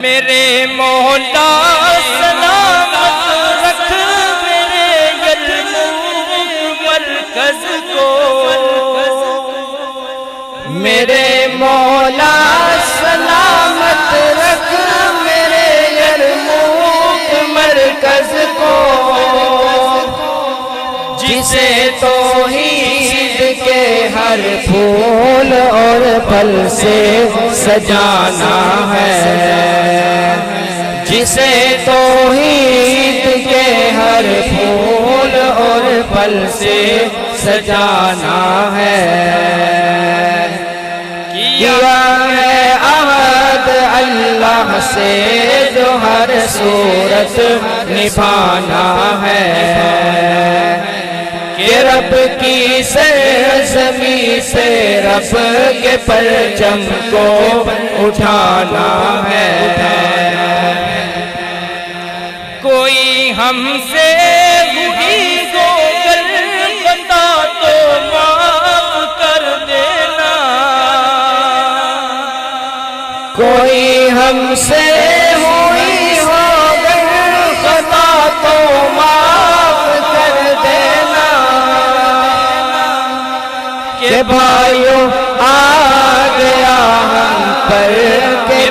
मेरे मौला सलामत रख मेरे यरमूक मरकज को। मेरे मौला सलामत रख मेरे यरमूक मरकज को। जिसे तौहीद के हर फूल और फल से सजाना है, जिसे तौहीद के हर फूल और फल से सजाना है। किया है अहद अल्लाह से जो हर सूरत निभाना है, कि रब की सरज़मीं से रब के परचम को उठाना है। कोई हमसे हुई गोगल बता तो माफ कर देना। कोई हमसे हुई गोगल बता तो माफ कर देना। के भाइयों आ गया हम पर के